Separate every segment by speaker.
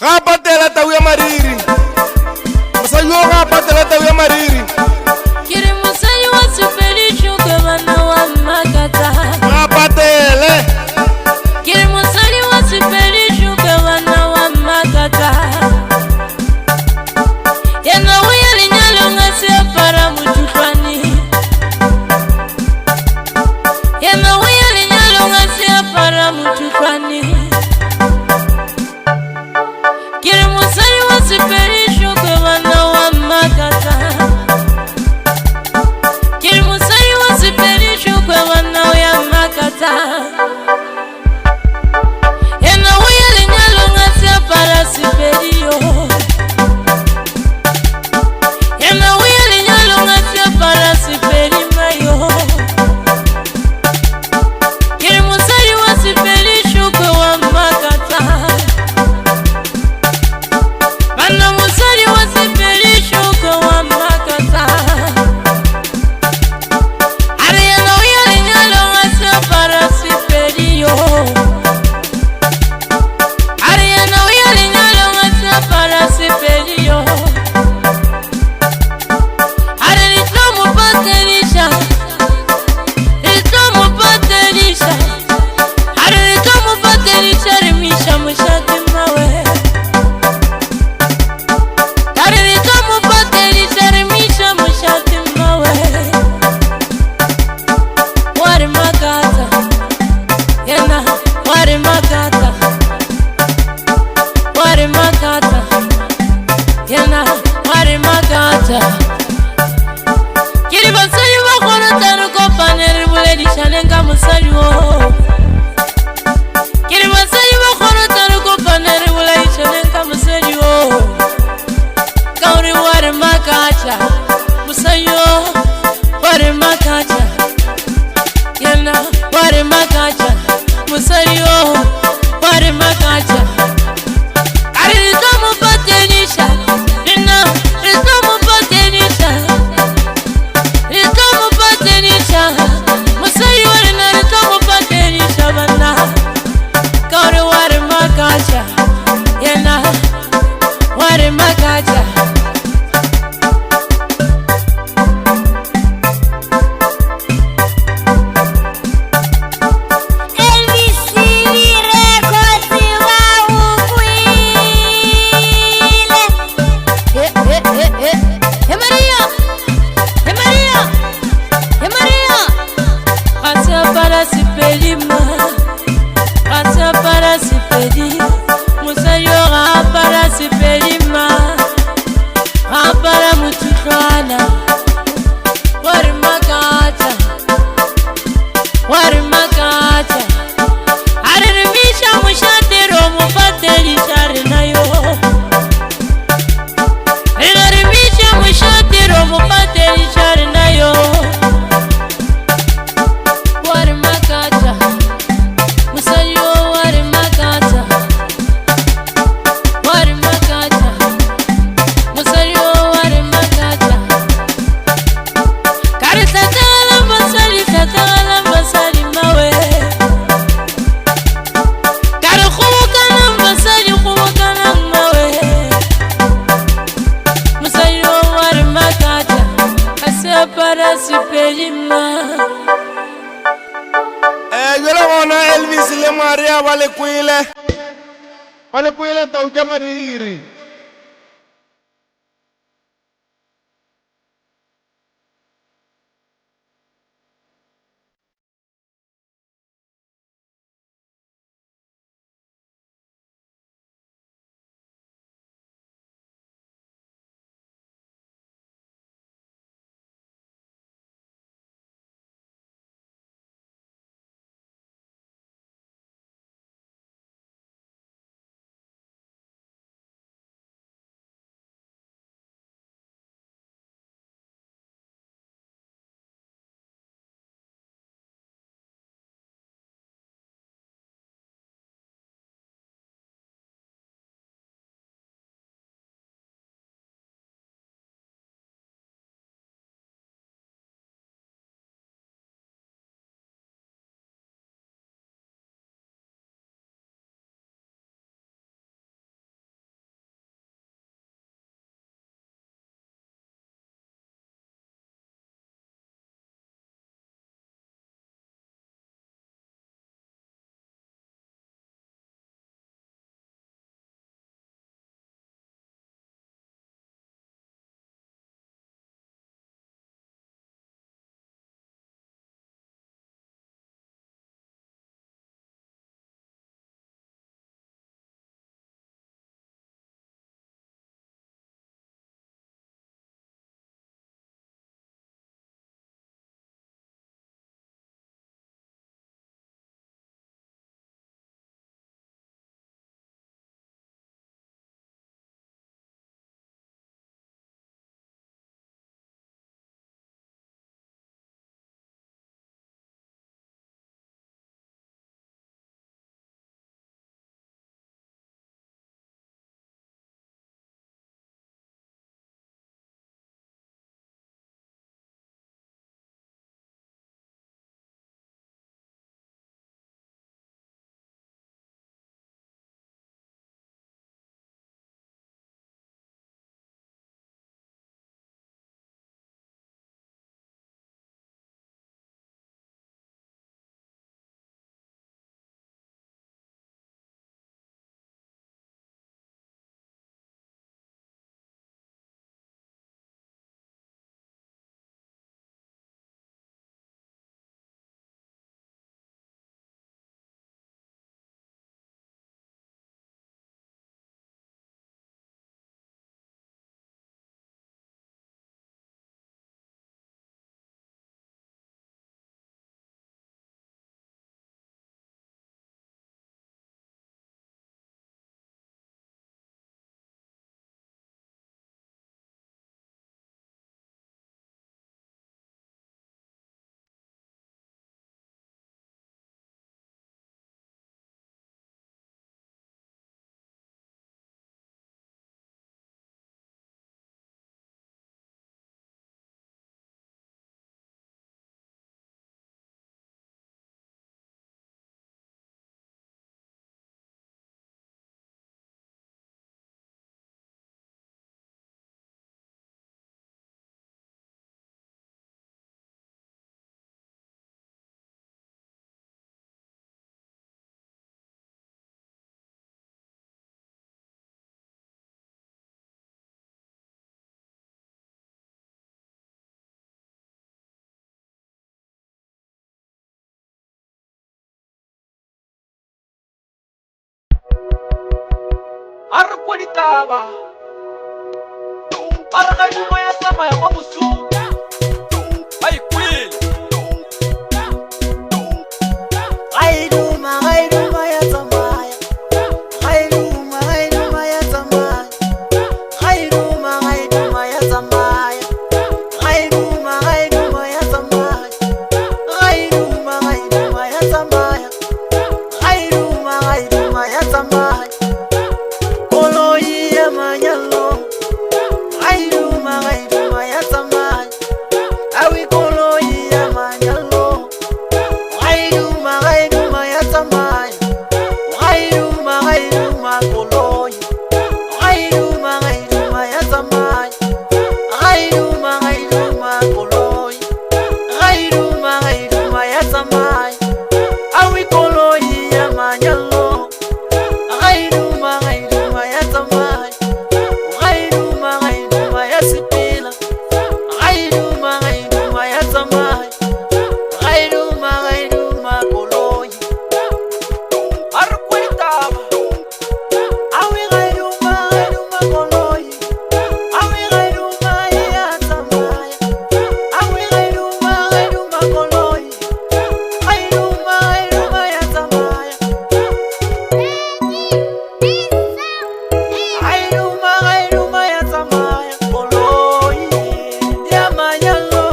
Speaker 1: ga patela tau ya mariri mosadi yo ga patela tau ya mariri
Speaker 2: Kiri mosadi wa sepeli shuka bana wa makata
Speaker 1: ga patele
Speaker 2: Kiri mosadi wa sepeli shuka bana wa makata Yana uya linyalo ngasi para mututwani Yana uya linyalo ngasi para mututwani Kiri mosadi wa sepeli shuka bana wa makata Kiri mosadi wa sepeli shuka bana wa makata Yana uya linyalo ngasi para siperio Yana uya linyalo ngasi para siperi mayo Kiri mosadi wa sepeli shuka wa makata Bana mosadi wa sepeli shuka wa makata Are yana uya linyalo ngasi para siperio Are yana uya linyalo ngasi para siperio Are litomu patelisha Litomu patelisha Are litomu patelisha rimisha mushati mawe Are litomu patelisha rimisha mushati mawe Wari makata Yana wari makata Wari makata Yana wari makata Kiri basari wa kono tanu ko paneri bule di shanenga musari wo Kiri basari wa kono tanu ko paneri bule di shanenga musari wo Kauri wari makacha musari wo Wari makacha Yana wari makacha musari wo Wari makacha Ari ritomu patenisha Rina ritomu patenisha Ritomu patenisha Musari wari na ritomu patenisha bana Kauri wari makacha Yana wari makacha
Speaker 1: Yole gona Elvis le Maria vale kuile tau ya mariri
Speaker 3: kwa ditaba Ara ga duma ya tsamaya kwa bosu ba ikwele
Speaker 4: Ai duma ya tsamaya Ai duma ya tsamaya Ai duma ya tsamaya Ai duma ya tsamaya Ai duma ya tsamaya Ai duma ya tsamaya Koloi ya manyalo Ai duma ya tsamaya Awi koloi ya manyalo Ai duma ya tsamaya Ai duma koloi Ai duma ya tsamaya Ai duma koloi Ai duma ya tsamaya Awi koloi ya manyalo Ai duma ya tsamaya Ai duma ya sipila Ai duma ya tsamaya Ai duma koloi
Speaker 3: Ara kwa ditaba
Speaker 4: Awi duma koloi Awi duma ya tsamaya Awi duma koloi Ai duma ya tsamaya Ai duma ya tsamaya koloi ya manyalo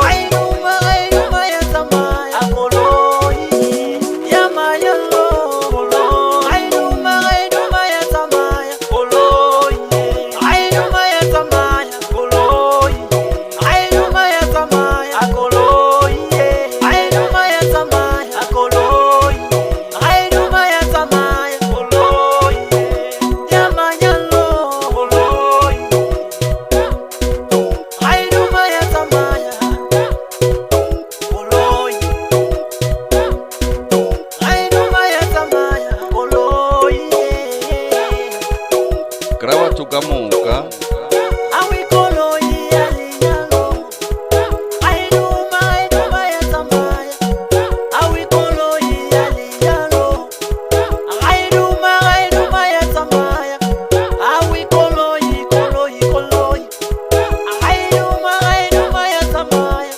Speaker 4: Ai duma ya tsamaya koloi ya manyalo Ai duma ya tsamaya koloi Ai duma ya tsamaya koloi Ai duma ya tsamaya koloi Ai duma ya tsamaya koloi Ai duma ya tsamaya koloi ya manyalo Ai duma ya tsamaya koloi Ai duma ya tsamaya koloi
Speaker 5: Graba tu kamuka
Speaker 4: Awi koloi ya linyalo Ai duma ya tsamaya Awi koloi ya linyalo Ai duma ya tsamaya Awi koloi Ai duma ya tsamaya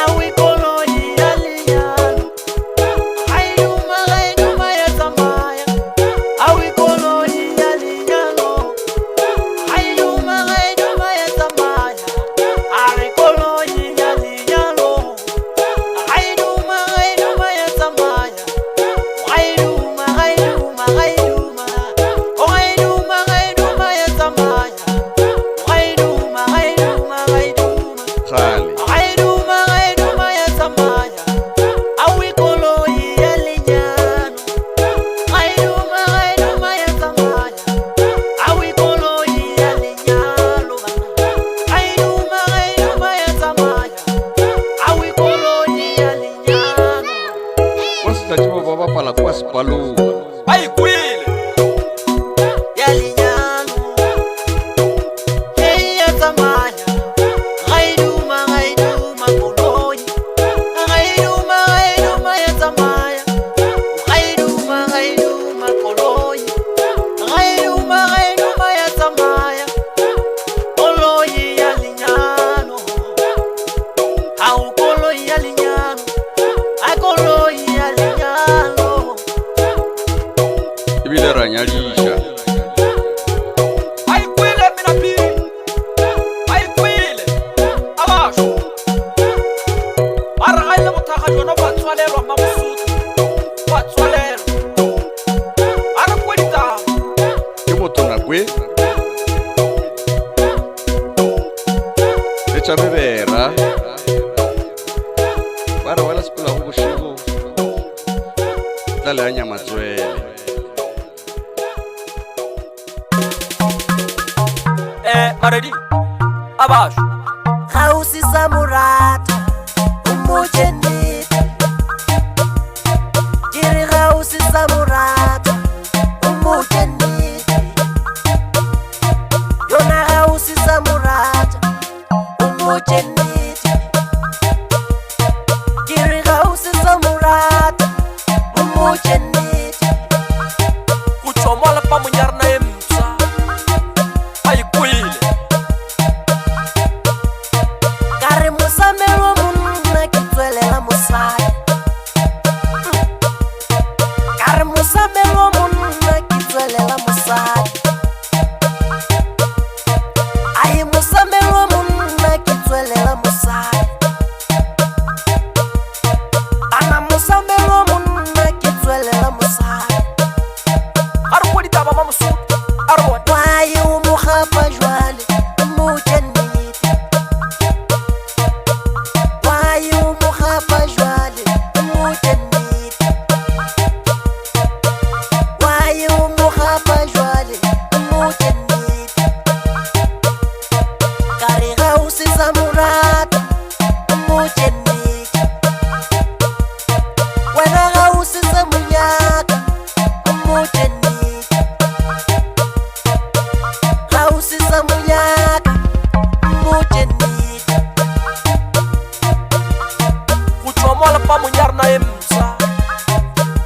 Speaker 4: Awi koloi ya linyalo Ai duma ya tsamaya Awi koloi ya linyalo Ai duma ya tsamaya Ari koloi ya linyalo Ai duma ya tsamaya Ai duma Oh ai duma ya tsamaya Ai duma
Speaker 5: Khali
Speaker 4: Ai duma ya tsamaya Awi koloi ya linyalo Ai duma ya tsamaya Awi koloi ya linyalo Ai duma ya tsamaya Awi koloi ya linyalo
Speaker 5: Wasitachiwa baba pala kwa sipalu
Speaker 3: ba ikwele
Speaker 4: ya linyalo Hey ya tsamaya Ai duma koloi Ai duma ya tsamaya Ai duma koloi Ai duma ya tsamaya Koloi ya linyalo Au koloi ya linyalo Ai koloi ya linyalo
Speaker 5: ibile ranyalisha
Speaker 3: ba ikwele mina pili ba ikwele abasho Ara ga ile bothaka jona ba tswalelwa mabosutu ba tswalelwa Ara kwa ditaba
Speaker 5: ke motona kwe Echa bebera Bara wala sikula go boshigo Dale anya matswele
Speaker 3: Maredi abasho
Speaker 4: Hausi samurata Umujenite Kiri hausi samurata Umujenite Yona hausi samurata Umujenite Kiri hausi samurata Umujenite
Speaker 3: kuchomola pa munyarna emsa ayikwile
Speaker 4: Kare musamelo munna kitwelela musai Kare musamelo munna kitwelela musai Ayi musamelo munna kitwelela musai Ana musamelo munna kitwelela musai
Speaker 3: arkweli taba mamusutu arwa
Speaker 4: Wayi umukhapa jwale mujenit Wayi umukhapa jwale mujenit Wayi umukhapa jwale mujenit Kare gausi zamurata mujenit Wena gausi zamunyaka mujenit Gausi zamunyaka mujenit
Speaker 3: kuchomola pa munyarna emsa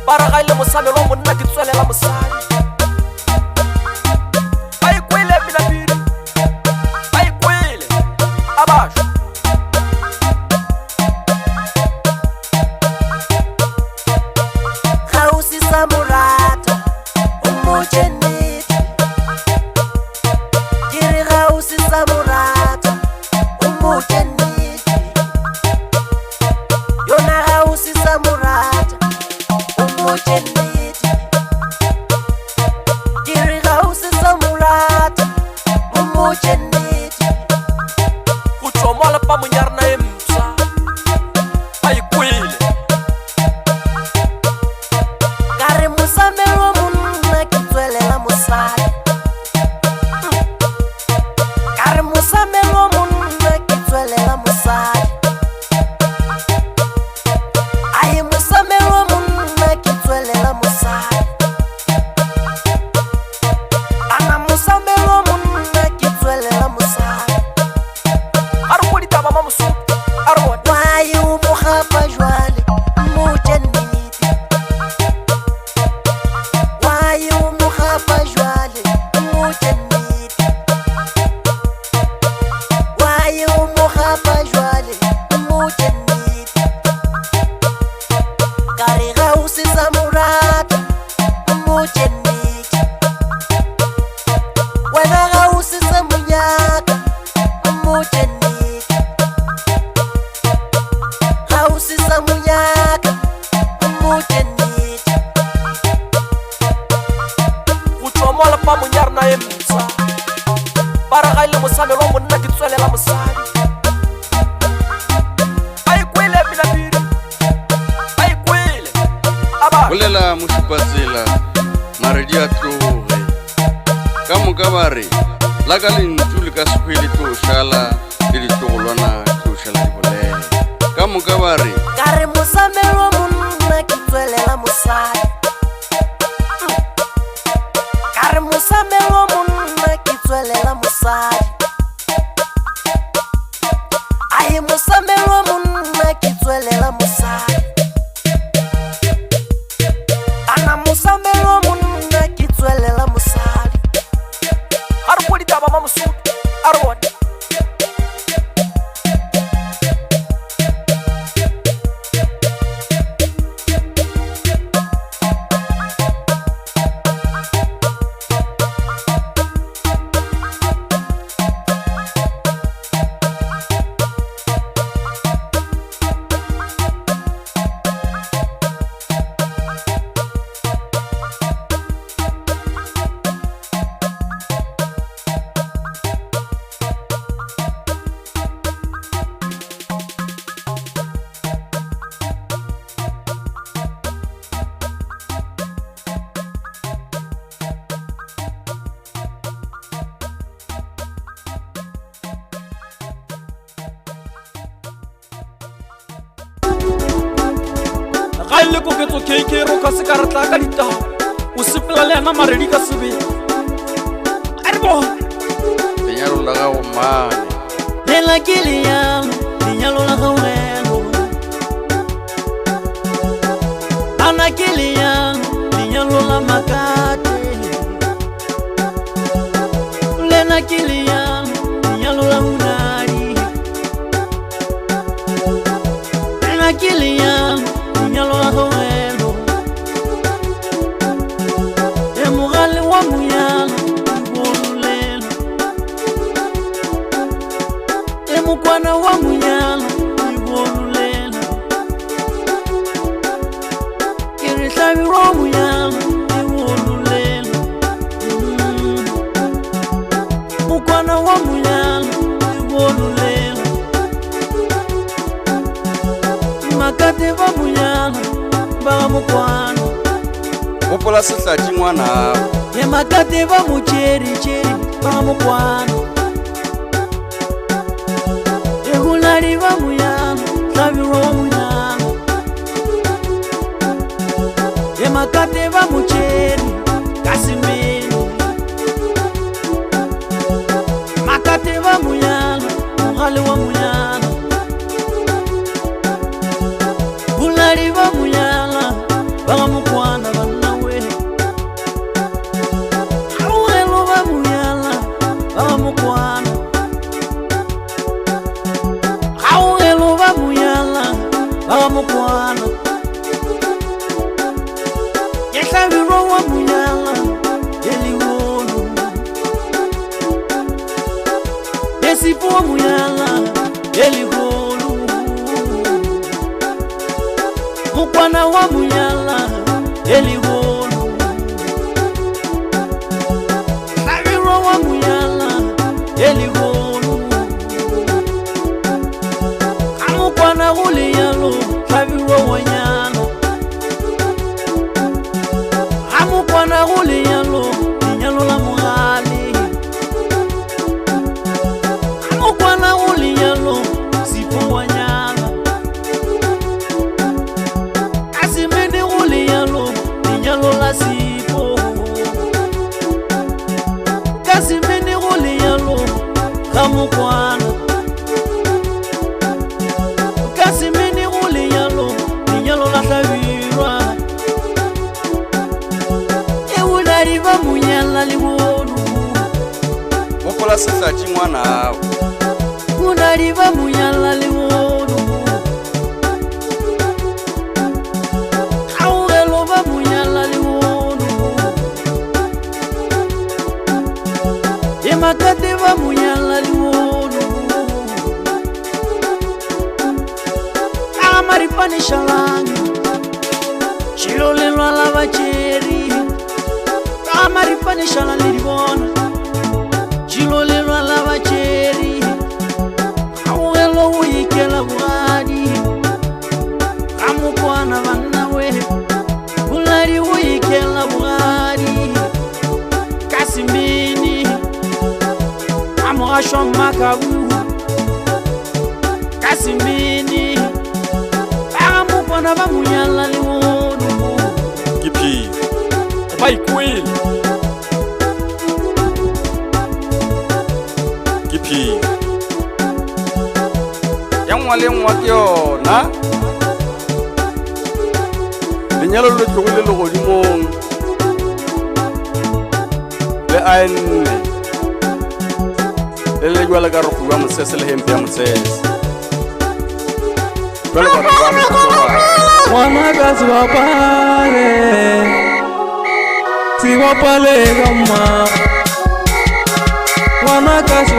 Speaker 3: para gaile musamelo munna kitswelela musadi ayikwile binabiri ayikwile abasho
Speaker 4: Gausi zamurata mujenit Kiri gausi zamurata mujenit Yona gausi zamurata mujenit Kiri gausi zamurata mujenit
Speaker 3: kuchomola pa munyarna emsa ayikwile
Speaker 4: Kare musamelo munna kitwelela musai Kare musamelo munna kitwelela musai Ayi musamelo munna kitwelela musai Ana musamelo munna kitwelela musai
Speaker 3: arkweli taba mamusutu arwa
Speaker 4: Wayi umukhapa jwale mujenit Wayi umukhapa jwale mujenit Wayi umukhapa jwale mujenit Kare gausi zamurata mujenit Wena gausi zamunyaka mujenit Gausi zamunyaka mujenit
Speaker 3: kuchomola pa munyarna emsa para gaile musamelo munna kitswelela musadi ayikwile binabiri ayikwile abasho
Speaker 5: bolela mošupatsela maredi a tloge ka moka ba re la ka lentšu le ka sekhwele tlo šala le ditlogolwana tlo šala di bolela ka moka ba re
Speaker 4: Kare musamelo munna kitwelela musai Kare musamelo munna kitwelela musai Ayi musamelo munna kitwelela musai Ana musamelo munna kitwelela musai
Speaker 3: arkweli taba mamusutu arwa gaile koketso keikero ka sekaratla ka ditaba o sepela le ena maredi ka sebele a re bona
Speaker 5: lenyalo la gago mane
Speaker 2: Lela ke lenyalo la gaurelo Ana ke lenyalo la makate
Speaker 4: Kilia, Yalola Unari. Kilia, Yalola Hoelo. Emugale wa Muyala, Wolulelo. Emukwana wa Muyala, Wolulelo. Kirisabi wa Muyala, Wolulelo. Mukwana wa Muyala, Wolulelo. Makate wa Muyala, ba Mukwana.
Speaker 5: gopola sehlatši ngwana gago
Speaker 4: Ye makate ba Mucheri cheri ba Mukwana. Ye hulari ba Muyala, Sabiro wa Muyala. Ye makate ba Mucheri, Kasimeni. Makate ba Muyala, Muhali wa Muyala. Hulari ba Muyala, ba Mukwana banawe. Auhelo ba Muyala, ba Mukwana. Auhelo ba Muyala, ba Mukwana. Yesabiro wa Muyala, Yeliwolu. Yesipo wa Muyala, Yeliwolu. Mukwana wa Muyala, Yeliwolu. Sabiro wa Muyala, Yeliwolu. Kamukwana Uliyalo, Sabiro wa Nyala. Kamukwana Uliyalo, Nyalo la Muhali. Kamukwana Uliyalo, Sipo wa Nyala. Kasimeni Uliyalo, Nyalo la Sipo. Kasimeni Uliyalo, Kamukwana. Kasimeni Uliyalo, Nyalo la Sabirwa. Eulari ba Muyala Liwolu.
Speaker 5: gopola sehlatši ngwana gago
Speaker 4: Ulari ba Muyala Liwolu. Auhelo ba Muyala Liwolu. Ye makate ba Muyala Liwolu. Amaripani shalangi, Shilolelwa la Bacheri. Amaripani shalangi libona, Shilolelwa la Bacheri. Auhelo uyikela Buhari, Kamukwana banawe. Ulari uyikela Buhari, Kasimini. Amuhashwa Makabu, Kasimini. Kamukwana ba Muyala Liwolu.
Speaker 3: ke phile ba ikwele ke phile
Speaker 5: ya ngwa le ngwa ke yona lenyalo le tlogo le legodimong le aenne le le jwale ka re kgua mosese le hempe ya mosese jwale ba ba mosese
Speaker 6: Ngwanaka si bapale ka mma. Ngwanaka si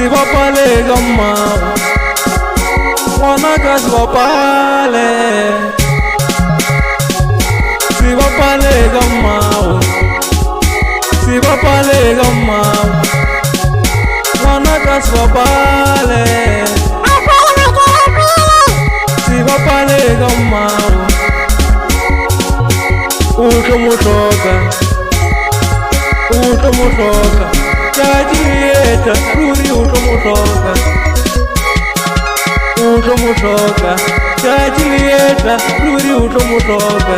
Speaker 6: bapale ka mma. Ngwanaka si bapale ka mma. Si bapale ka mma. Ngwanaka si bapale ka mma. Utlo motoka Tadieta Ruri utlo motoka Tadieta Ruri utlo motoka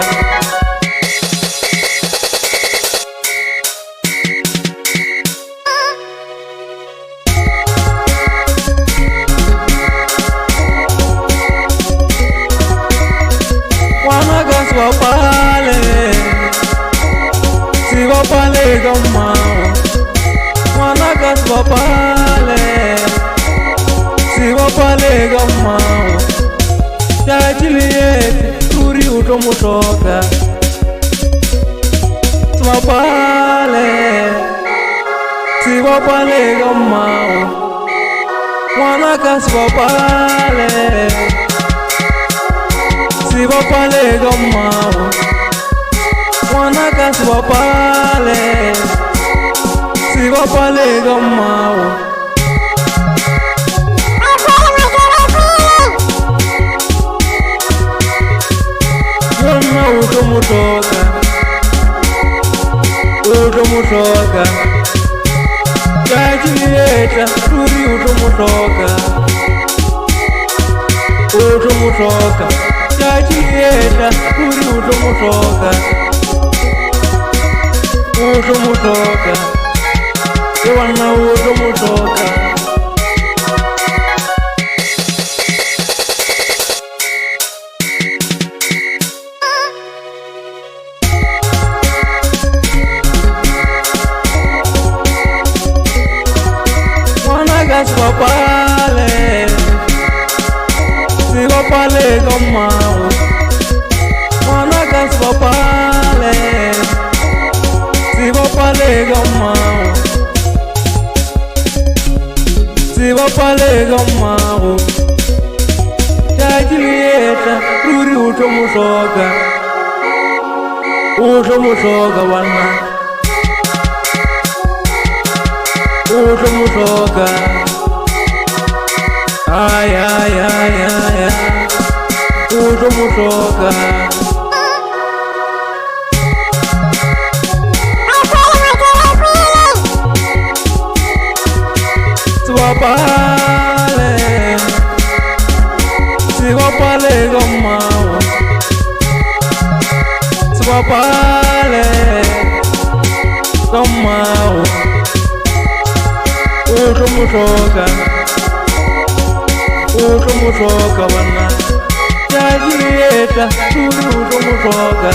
Speaker 6: Wanaga swapale, si wapale bapale ka mmao ngwana ka se bapale ka mmao tšatši le ete ruri o tlo mo hloka se bapale ka mmao ngwana ka se bapale ka mmao ngwana ka se bapale ka mmao yona o tlo mo hloka tšatši le etla ruri o tlo mo hloka tšatši le etla ruri o tlo mo hloka ke banna o tlo mo hloka se bapale ka mmao ngwana ka se bapale ka mmao tšatši le etla ruri o tlo mo hloka banna o tlo mo hloka ay o tlo mo hloka se bapale ka mmao se bapale ka mmao o tlo mo hloka banna tšatši le etla ruri o tlo mo hloka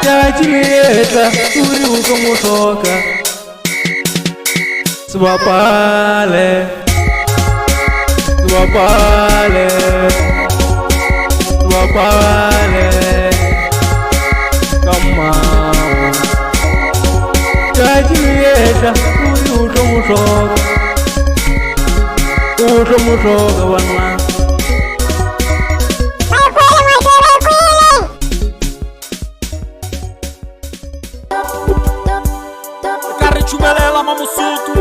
Speaker 6: tšatši le etla ruri o tlo mo hloka se bapale ka mmao tšatši le etla ruri o tlo mo hloka banna
Speaker 3: ka re tšhumelela mamosutu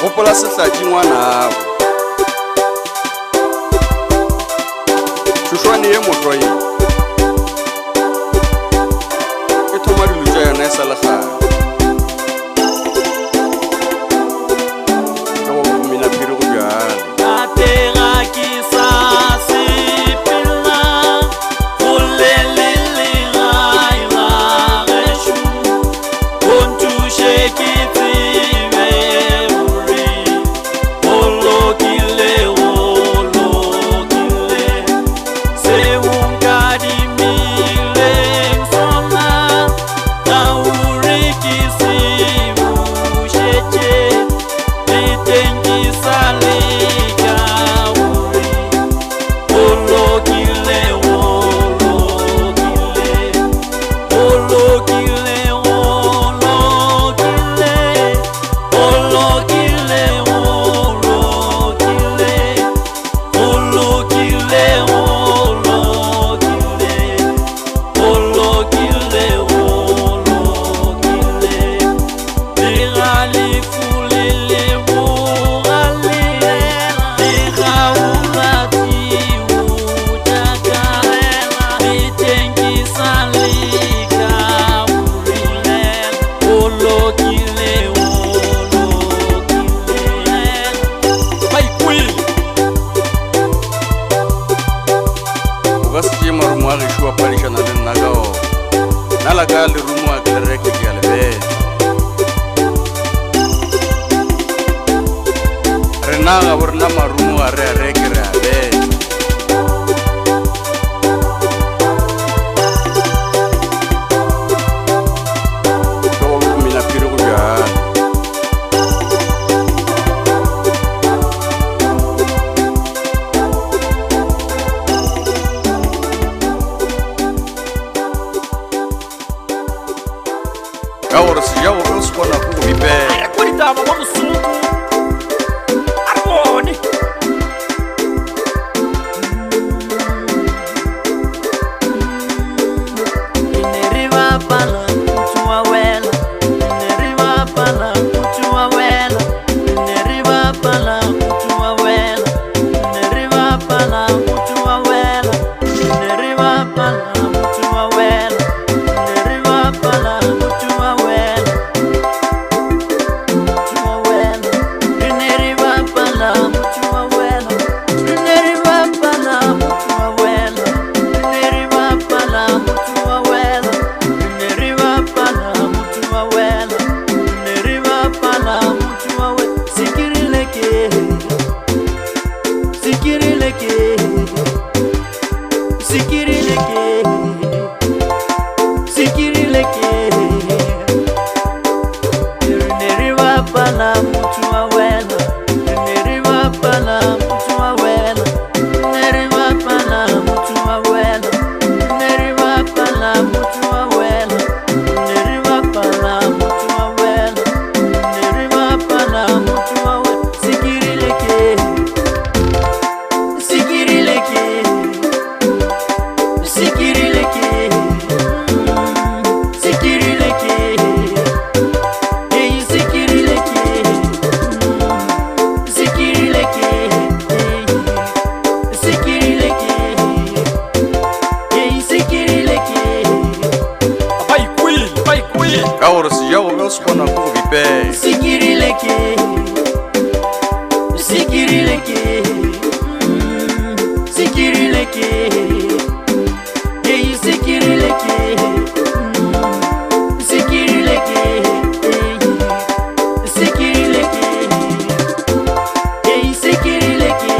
Speaker 5: gopola sehlatši ngwanao šošwane ye motoye e thoma dilo tša yona e sa le gare ka go minaphiri go bjale Nalaga le rumo a kereke ke albe Rena ga borna marumo a re ke re abe Go mina pire go ja Ahora se ya vos con la cubipe.
Speaker 3: Cuidado, vamos suco. Arboni.
Speaker 4: Ineriva pala, tua wela. Ineriva pala, tua wela. Ineriva pala, tua wela. Ineriva pala, tua wela. Ineriva pala, tua wela. Ineriva pala, tua wela.
Speaker 5: Ahora se ya vos con la cubipe.
Speaker 4: Sikirileke. Sikirileke. Sikirileke. Hey, sikirileke. Sikirileke. Sikirileke. Hey, sikirileke.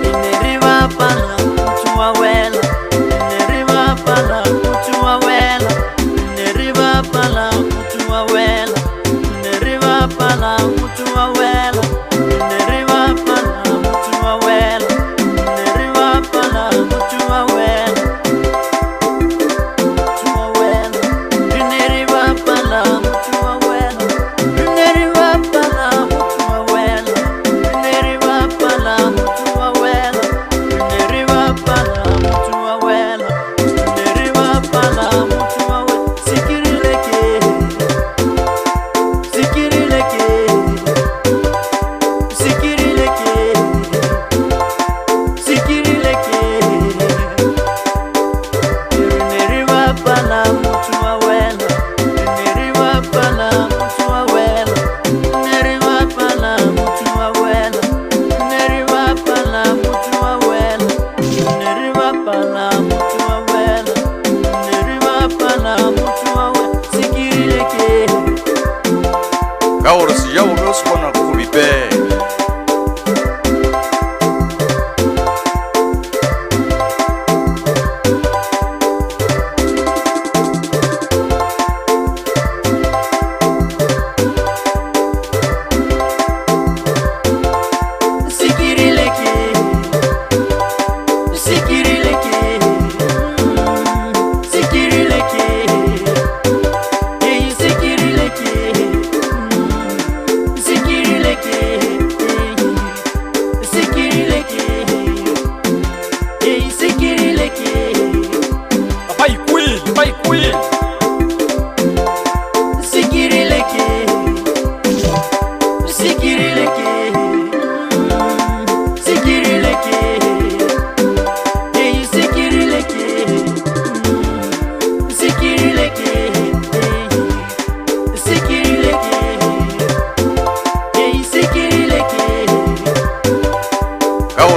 Speaker 4: Ineriva pala, tua wela. Ineriva pala, tua wela. Ineriva pala, tua wela.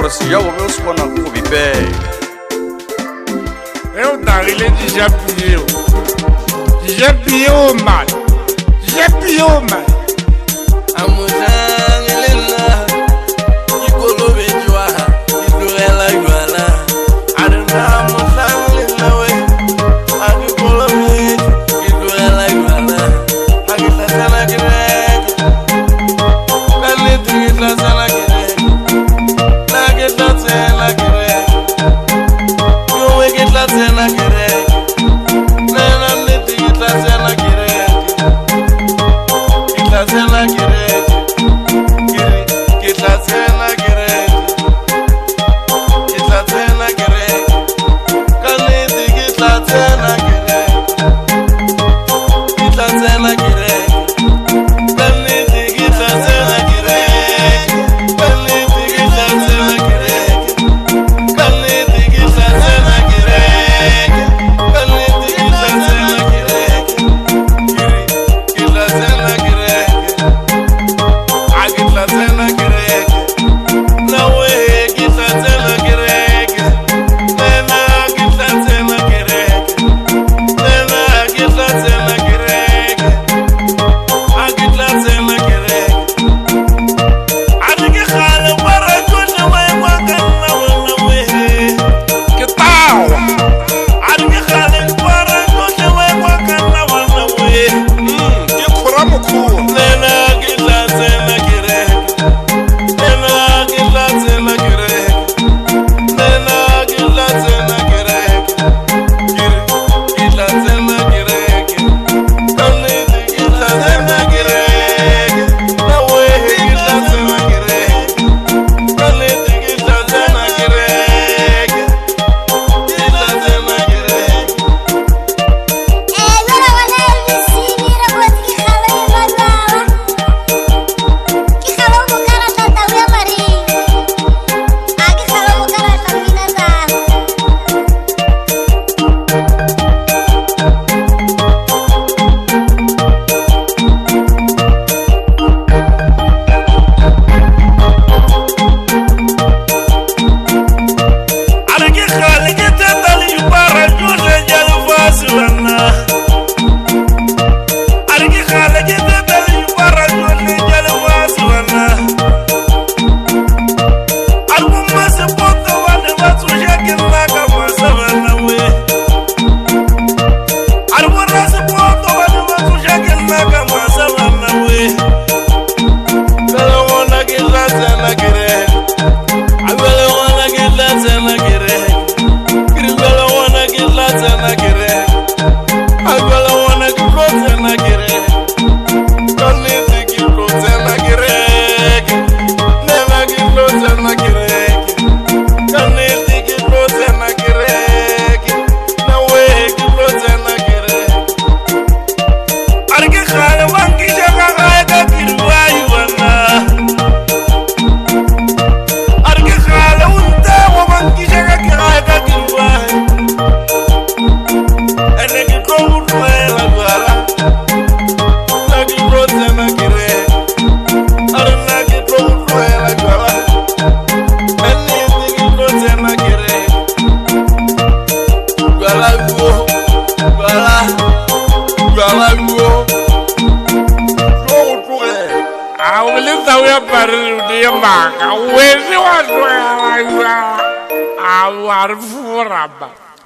Speaker 5: gore seja gobe o se kgona go bipela
Speaker 1: ge o tagile dijapio man
Speaker 6: Amutang lena Ikolo bejwa Idurela yuala Adena amutang lena we Akikolo bejwa Idurela yuala Akita sana kirek Kaliti kita sana kirek Nakita sana kirek Yuwe kita sana kirek Nena niti kita sana kirek Kitazela kireti, kitazela kireti, kitazela kireti, kaniti kitazela kireti, kitazela kireti, kaniti kitazela kireti, kaniti kitazela kireti, kaniti kitazela kireti, kaniti kitazela kireti, kitazela kireti. Kitazela kireke, nawe kitazela kireke, nena kitazela kireke, nena kitazela kireke, kitazela kireke. Adike khale para jone way wakana wana we.
Speaker 1: ketawa
Speaker 6: Adike khale para jone way wakana wana we.
Speaker 1: ke kgora mokhuwa
Speaker 6: Nena kitazela kireke.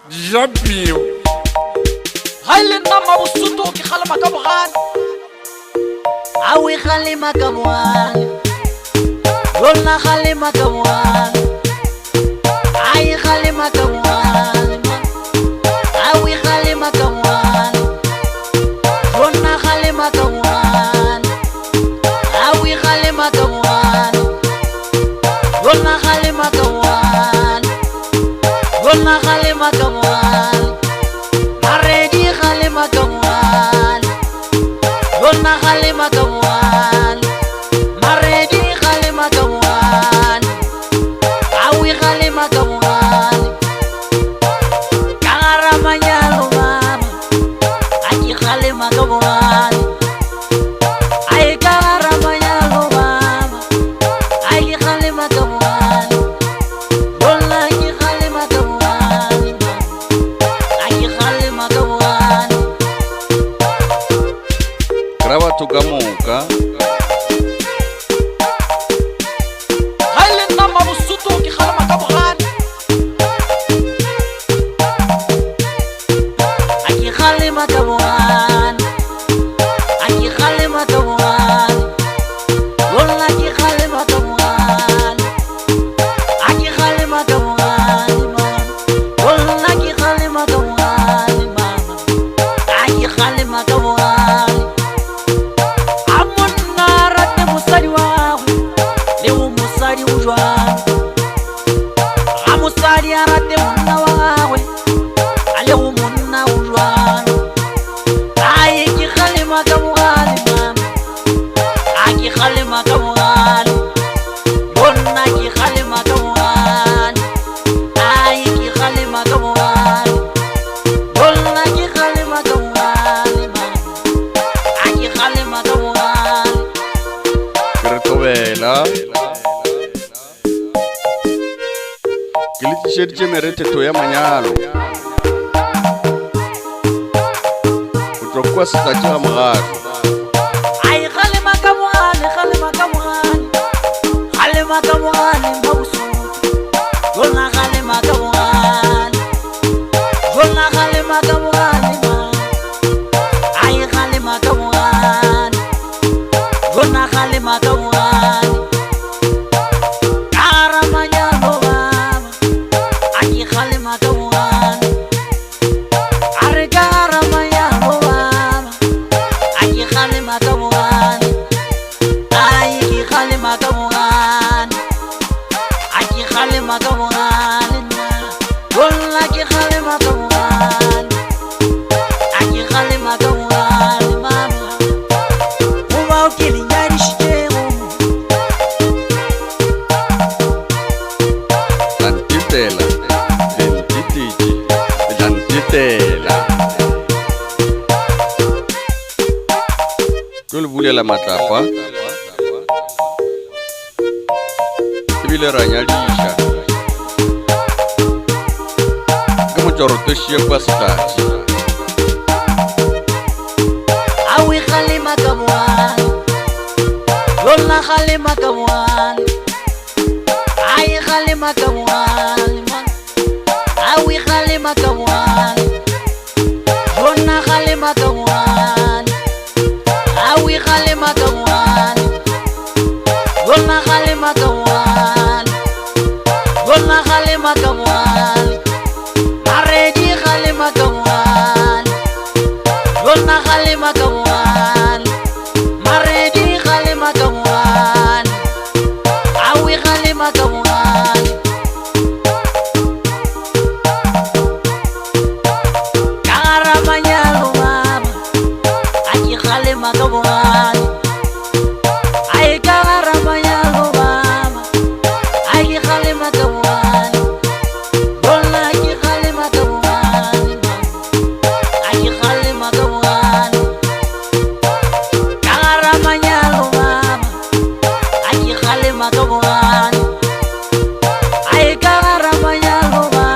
Speaker 1: dijapio
Speaker 3: haile nama bosuto ke kgalema ka bogane
Speaker 2: Awi khalima kamwan Rona khalima kamwan Ai khalima kamwan Awi khalima kamwan Rona khalima kamwan Awi khalima kamwan Rona khalima kamwan Rona khalima kamwan Maredi khalima kamwan Rona khalima kamwan Maredi khalima kamwan Awi khalima kamwan Kangara manyalo mama Aki khalima kamwan Ai kangara manyalo mama Ai khalima kamwan
Speaker 4: mosadi o jwang ga mosadi a rate monna wa gagwe a le go monna o jwang ae ke kgalema ka bogale mama a ke kgalema ka bogale bonna ke kgalema ka bogale ae ke kgalema ka bogale bonna ke kgalema ka bogale mama a ke kgalema ka bogale
Speaker 5: ke re tobela ke le tlišeditše merethetho ya manyalo go tlo kwa setlatši ga mogato
Speaker 4: ai kgalema ka bogale kgalema ka bogale kgalema ka bogale mpa bosutu jona kgalema ka bogale jona kgalema ka bogale ma ai kgalema ka bogale jona kgalema ka bogale kara manyalo baba a ke kgalema ka bogale a re kara manyalo baba a ke kgalema ka bogale ai ke kgalema ka bogale a ke kgalema ka bogale nna bolla ke kgalema ka bogale a ke kgalema ka bogale mama goba o ke lenyadišitšego
Speaker 5: lantitela lentititši lantitela tlo le bulela matlapa ebile ra nyadiša ke motšorotošie kwa setlatši
Speaker 4: a o kgalema ka bogale lona kgalema ka bogale a e kgalema ka bogale a o kgalema ka bogale lona kgalema ka bogale a o kgalema ka bogale lona kgalema ka bogale lona kgalema ka bogale maredi kgalema ka bogale lona kgalema ka bogale maredi kgalema ka bogale a o kgalema ka bogale ka gara manyalo baba a ke kgalema ka bogale a e ka gara manyalo baba a ke kgalema ka bogale lona ke kgalema ka bogale a ke kgalema ka bogale ka gara manyalo baba a ke kgalema ka bogale a e ka gara manyalo baba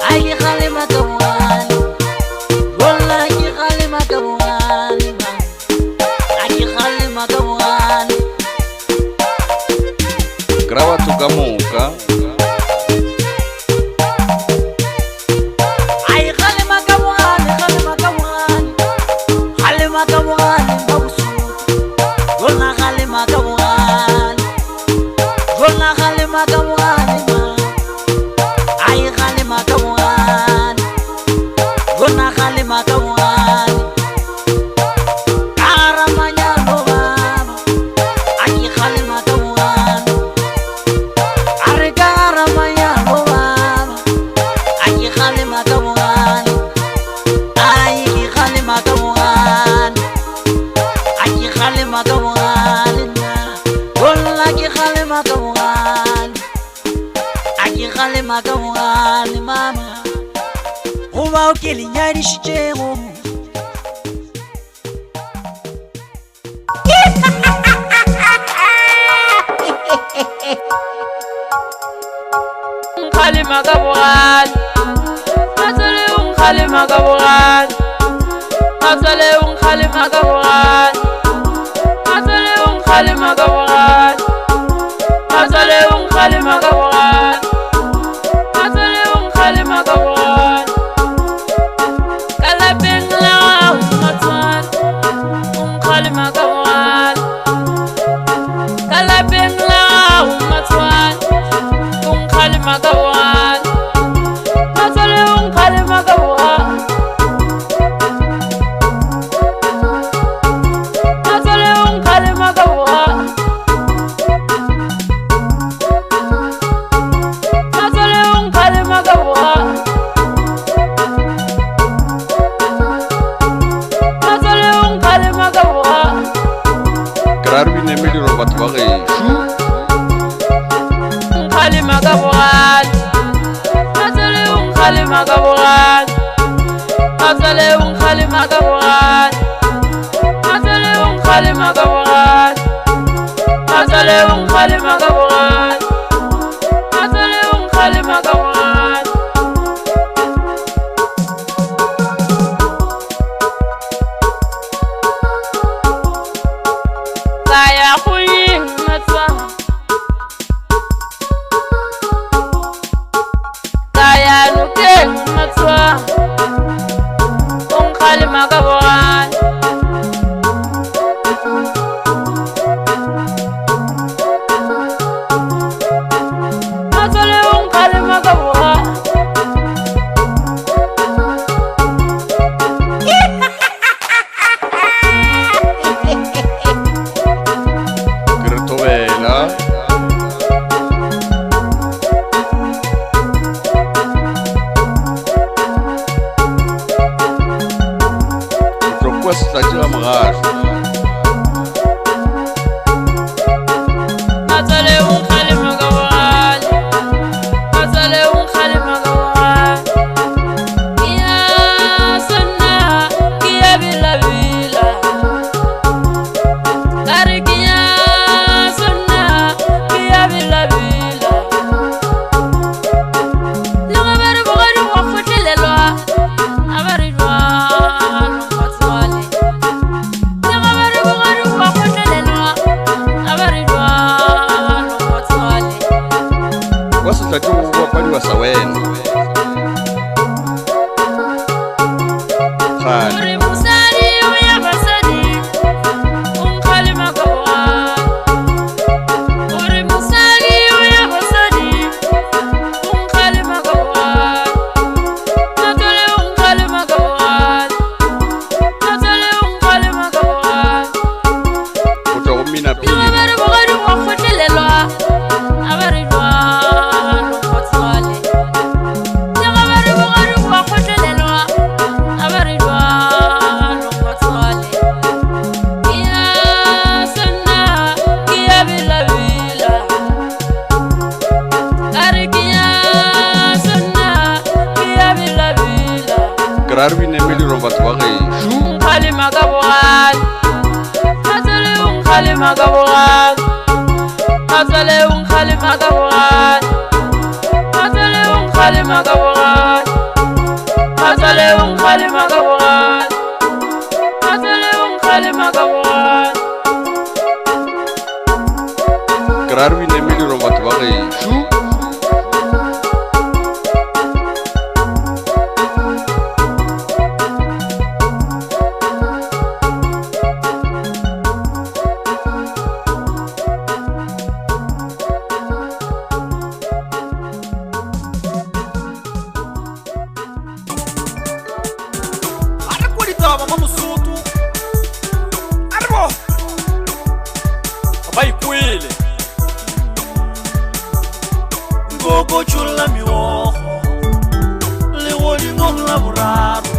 Speaker 4: a ke kgalema ka bogale lona ke kgalema ka bogale a ke kgalema ka bogale
Speaker 5: kry batho ka moka
Speaker 4: ai kgalema ka bogale kgalema ka bogale kgalema ka bogale mpa bosutu jona kgalema ka bogale jona kgalema ka bogale ma ai kgalema ka bogale jona kgalema ka bogale ka gara manyalo baba a ke kgalema ka bogale a re ka gara manyalo baba a ke kgalema ka bogale ai ke kgalema ka bogale a ke kgalema ka bogale nna bolla ke kgalema ka bogale a ke kgalema ka bogale mama goba o ke lenyadišitšego
Speaker 2: kgalema ka bogale matswale o nkgalema ka bogale matswale o nkgalema ka bogale matswale o nkgalema ka bogale matswale o nkgalema ka bogale matswale o nkgalema ka bogale ka lapeng la gago matswale o nkgalema ka bogale ka lapeng la gago matswale o nkgalema ka bogale matswale o nkgalema ka bogale matswale o nkgalema ka bogale khalima ka bogale matswele o nkgalema ka bogale matswele o nkgalema ka bogale matswele o nkgalema ka bogale matswele o nkgalema ka bogale matswele o nkgalema ka bogale kaya go ingmatsa kaya nokeng matswa o nkgalema ka bogale matswele o nkgalema ka bogale
Speaker 5: ke re thobela o tlo kwa setlatši ga mogašo
Speaker 2: matswele o nkgalema ka bogale matswele o nkgalema ka bogale ke ya sonna ke ya bilabila ka re ke ya sonna ke ya bilabila le ge ba re bogadi go kgotlhelelwa a ba re jwalo matswale le ge ba re bogadi go kgotlhelelwa a ba re jwalo matswale
Speaker 5: kwa setlatši go bapadiwa sa wena gale
Speaker 2: gore mosadi o ya basadi o nkgalema ka bogale gore mosadi o ya basadi o nkgalema ka bogale matswele o nkgalema ka bogale matswele o nkgalema ka bogale
Speaker 5: go tla go mina
Speaker 2: le ge ba
Speaker 5: phiri
Speaker 2: re bogadi go kgotlhelelwa a ba re jwalo matswale le ge ba re bogadi go kgotlhelelwa a ba re jwalo matswale ke ya sonna ke ya bilabila ka re ke ya sonna ke ya bilabila
Speaker 5: ke ra re binemediro batho ba gešo
Speaker 2: nkgalema ka bogale matswele o nkgalema ka bogale matswele o nkgalema ka bogale matswele o nkgalema ka bogale matswele o nkgalema ka bogale matswele o nkgalema ka bogale
Speaker 5: ke ra re binemediro batho ba gešo
Speaker 3: a re kwa ditaba ma mosotho a re bo ba ikwele
Speaker 6: Ngoko chula miwogo le godimo la boraro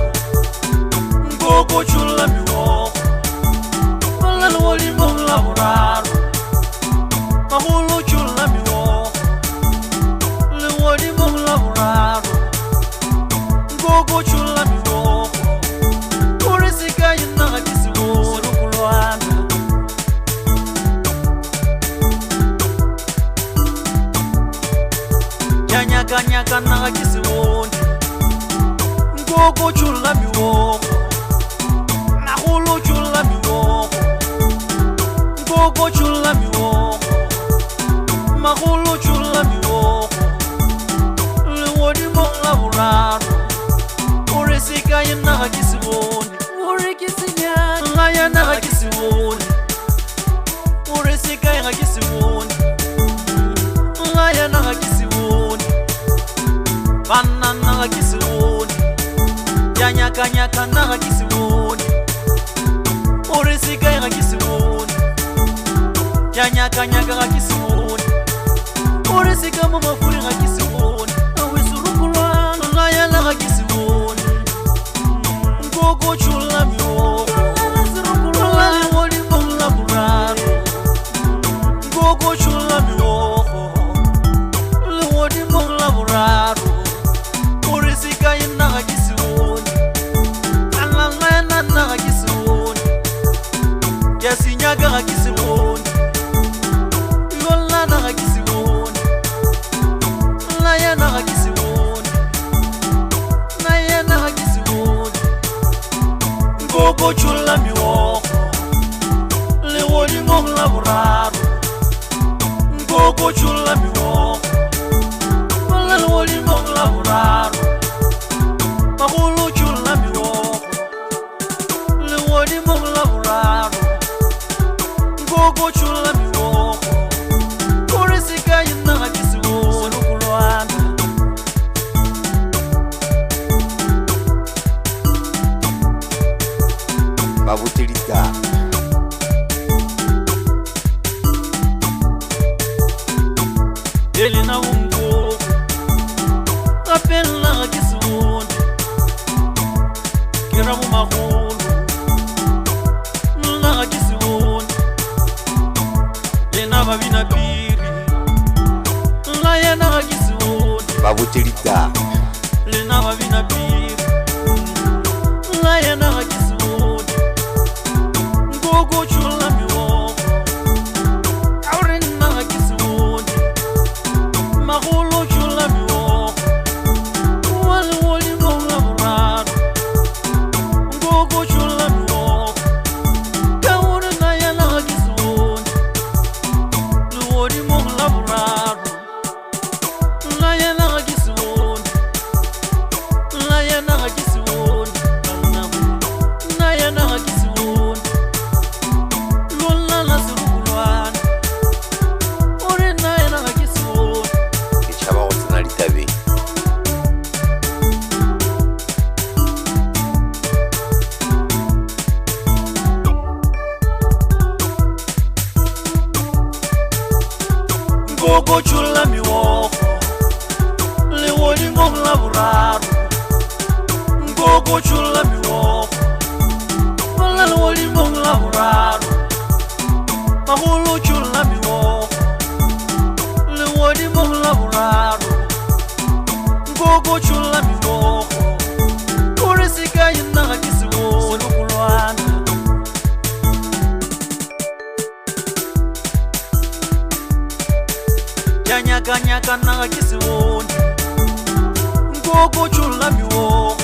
Speaker 6: Ngoko chula miwogo la le godimo la boraro Magolo chula miwogo le godimo la boraro Ngoko chula miwogo ore sika yina ga kisiwo rukulwana Nyaka naga kisiwoni Ngoko chula miwogo Nagolo chula miwogo Ngoko chula miwogo Magolo chula miwogo Lewodi monga buraro Ore sika ya naga kisiwoni Ore kisinyani Ngaya naga kisiwoni Ore sika ya kisiwoni Ngaya naga kisiwoni Bana naga kisiwoni Nyaka naga kisiwoni Ore sika ya kisiwoni Nyaka ga kisiwoni Ore sika mama furi ga kisiwoni Awe surukulwana Ngaya naga kisiwoni Ngoko chula miwogo Ngala woli monga buraro Ngoko chula miwogo
Speaker 4: legodimong la boraro o re seka e nna ga ke se bone alangena nna ga ke se bone ke a se nyaka ga ke se bone yollana ga ke se bone la yena ga ke se bone na yena ga ke se bone nkoko tšholla meogo legodimong la boraro nkoko tšholla meogo la legodimong la boraro magolo tšholla meogo legodimong la boraro nkoko tšholla meogo gore se ka e nna ga ke se bone kolwana
Speaker 1: ba botseditsa
Speaker 4: elena unkoko gape nna ga ke se bone ke ra mo magolo nna ga ke se bone lena ba bina piri nna yena ga ke se bone
Speaker 1: ba botseditsa
Speaker 4: lena ba bina piri nna yena ga ke se bone nkoko tšholla meogo aore nna ga ke se bone magolo tšholla meogo wa legodimong la boraro nkoko tšholla meogo ka gore na yena ga ke se bone legodimong la boraro nna yena ga ke se bone nna yena ga ke se bone nna yena ga ke se bone lollana serukulwana ore nna yena ga ke se bone
Speaker 1: ke tšhaba go tsena ditabeng
Speaker 4: nkoko tšholla meogo legodimong la boraro nkoko tšholla meogo la legodimong la boraro magolo tšholla meogo legodimong la boraro nkoko tšholla meogo gore se ka e nna ga ke se bone kolwana ya nyakanyaka nna ga ke se bone nkoko tšholla meogo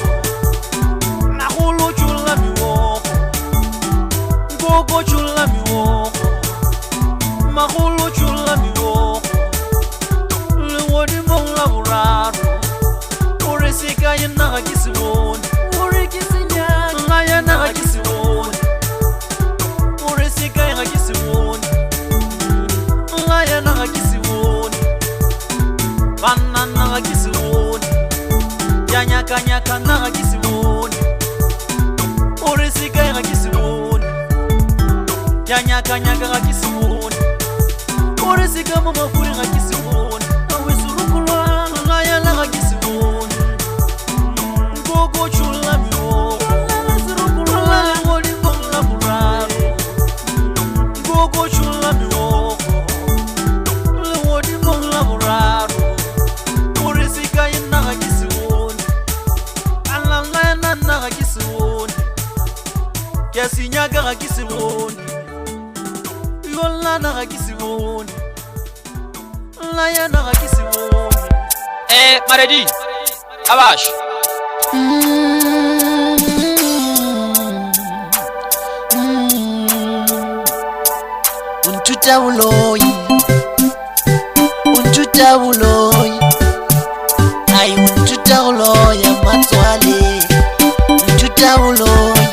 Speaker 4: magolo tšholla meogo nkoko tšholla meogo magolo tšholla meogo legodimong la boraro gore se ka e nna ga ke se bone gore ke se nyaka nna yena ga ke se bone gore se kae ga ke se bone nna yena ga ke se bone banna nna ga ke se bone ya nyakanyaka nna ga ke se bone gore se kae ga ke se bone ya nyakanyaka ga ke se bone gore se ka mo mafuri ga ke se bone awe serukulwana nna yena ga ke se bone nkoko tšholla meogo la legodimong la boraro nkoko tšholla meogo legodimong la boraro gore se ka e nna ga ke se bone alangena nna ga ke se bone ke a se nyaka ga ke se bone yollana ga ke se bone nna yena ga ke se bone
Speaker 3: Maredi abash
Speaker 4: untuta buloyi untuta buloyi ai untuta buloyi matswale untuta buloyi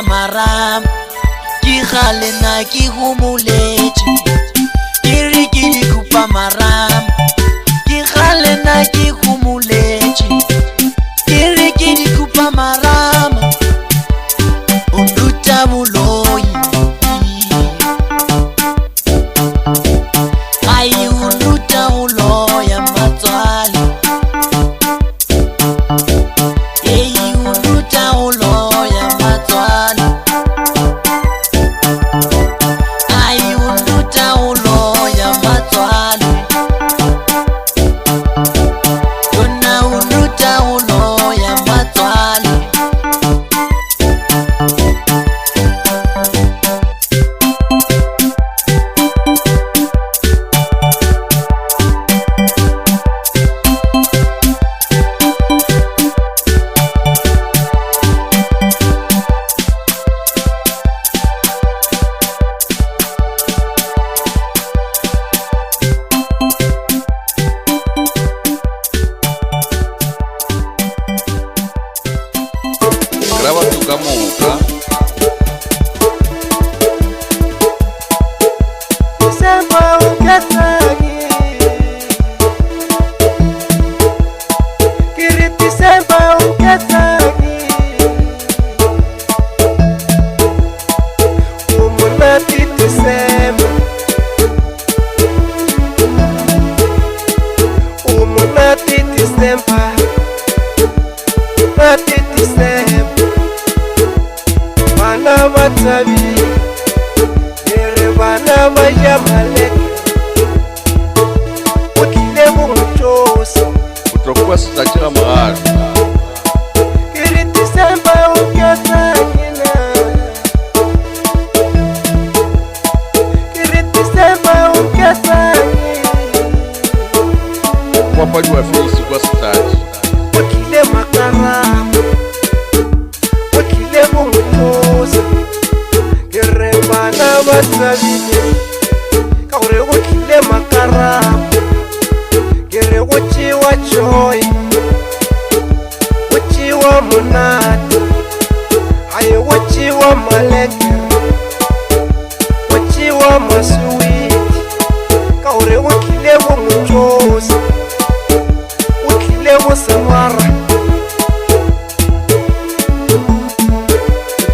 Speaker 4: kupa maram ki gale na ki humuletje iri ki di kupa maram ki gale na ki humuletje iri ki di kupa maram unduta muloi ai unduta uloya matswali
Speaker 5: graba tu kamoka
Speaker 6: Sema ukatani Kiriti sema ukatani Umunati tusema Umunati tusema Nati tusema Bana matabi Ere bana mayamalek Ukile mumuchosi
Speaker 5: utrokuwa sitajira mahali
Speaker 6: Kiriti semba ukatanyina Kiriti semba ukatanyina
Speaker 5: wapajua fisi kwa sitaji
Speaker 6: Ukile makaramu Ukile mumuchosi Ere bana matabi Kaure ukile makaramu Gere uchi wa joy Uchi wa munati Aye uchi wa maleke Uchi wa masuiti Kaure ukile wa muchozi Ukile wa samara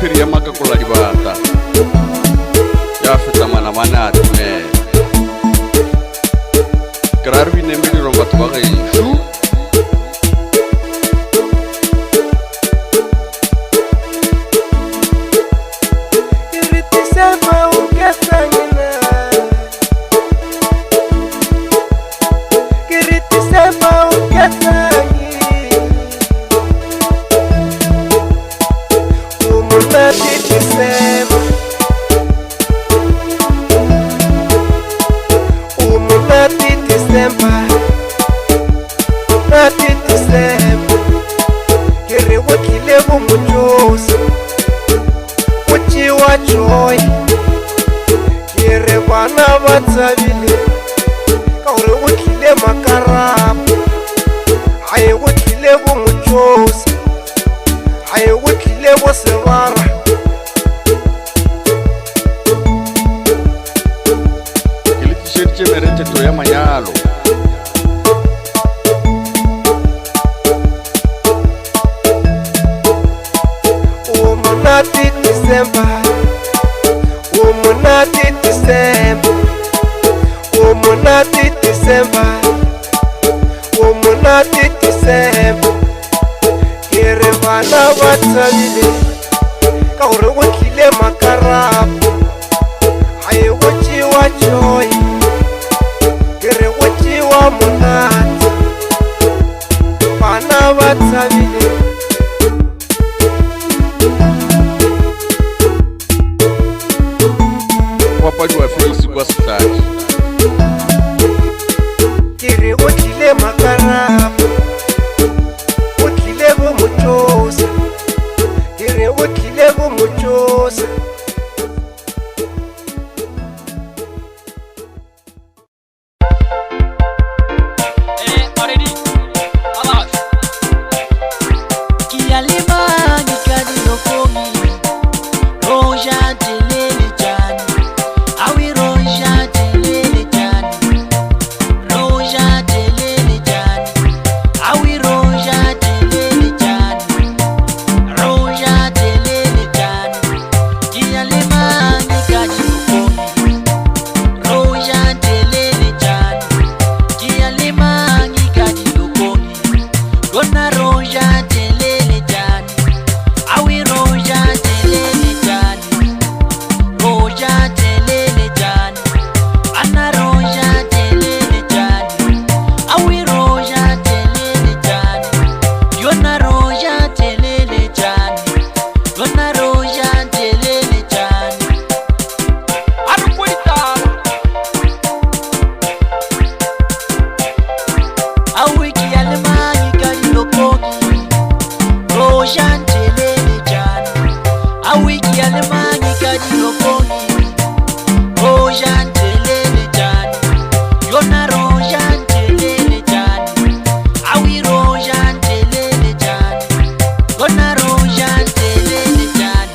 Speaker 5: piri ya maka kula libata ya fita mana mana atune Grarvi nembili romba tuwaga yishu
Speaker 6: Kiriti sema ukatanyina Kiriti sema ukatanyina Umunati tusema Umunati tusema Nati tusema Kere wakile mumuchosi Uchi wa joy Kere bana batabile Kaure wakile makaramu Aye wakile mumuchosi Aye wakile wasewara
Speaker 5: Kili t-shirt chemerete toya manyalo
Speaker 6: Umunati tusema Umunati tusema Umunati tusema Umunati tusema Kere bana batabile Kaure wakile makaramu Aye uchi wa joy Kere uchi wa munati Bana batabile
Speaker 5: wapajua fisi kwa sitaji
Speaker 6: Kere wakile makaramu Wakile mumuchosi Kere wakile mumuchosi
Speaker 3: already. Alas.
Speaker 4: awiki ya lemangi kadilokoni rojan telele jani yona rojan telele jani awi rojan telele jani yona rojan telele jani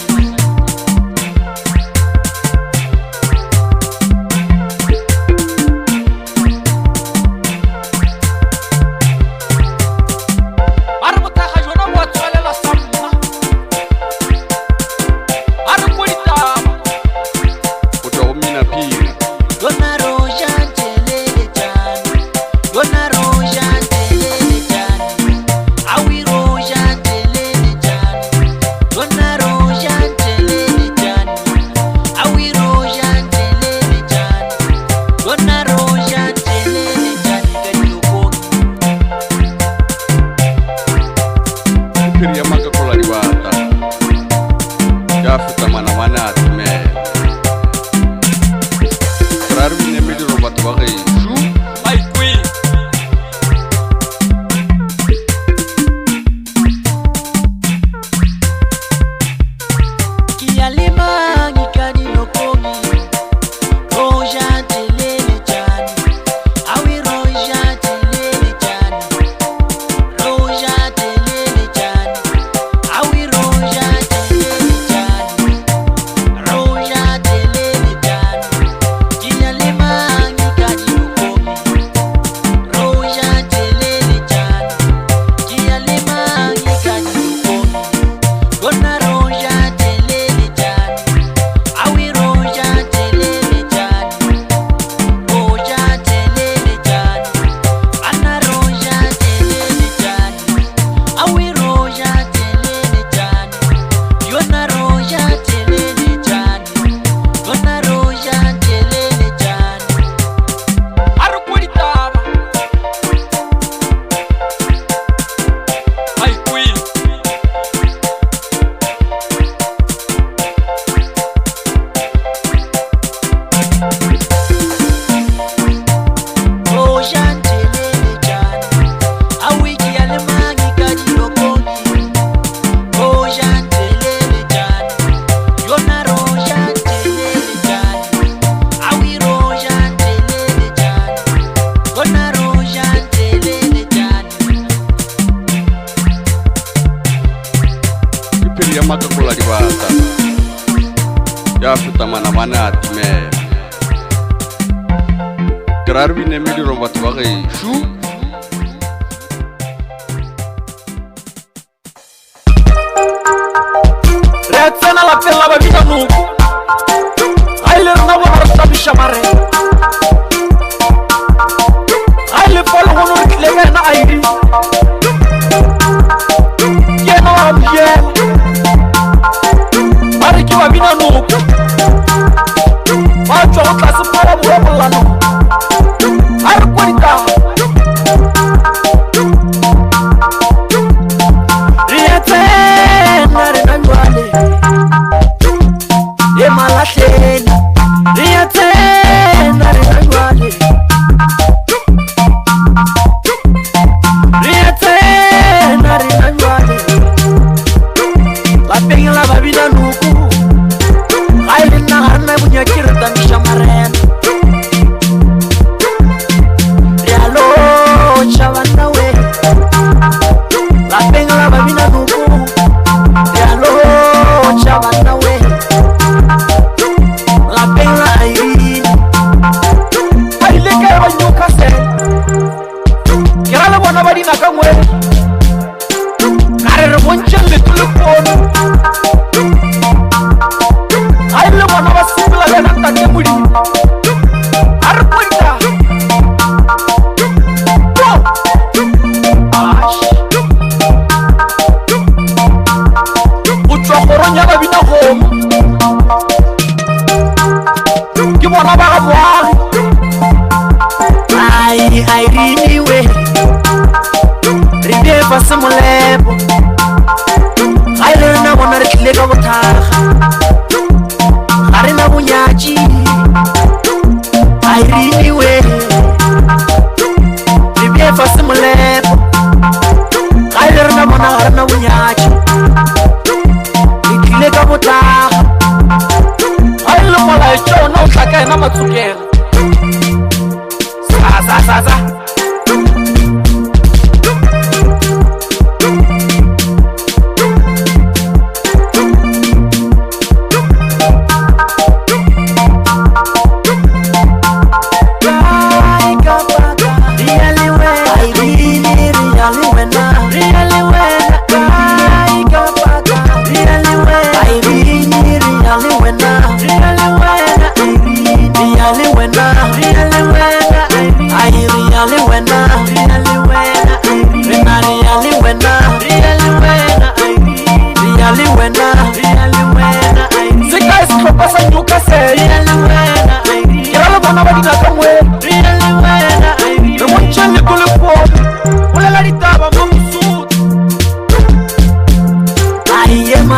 Speaker 4: Ikile ka botala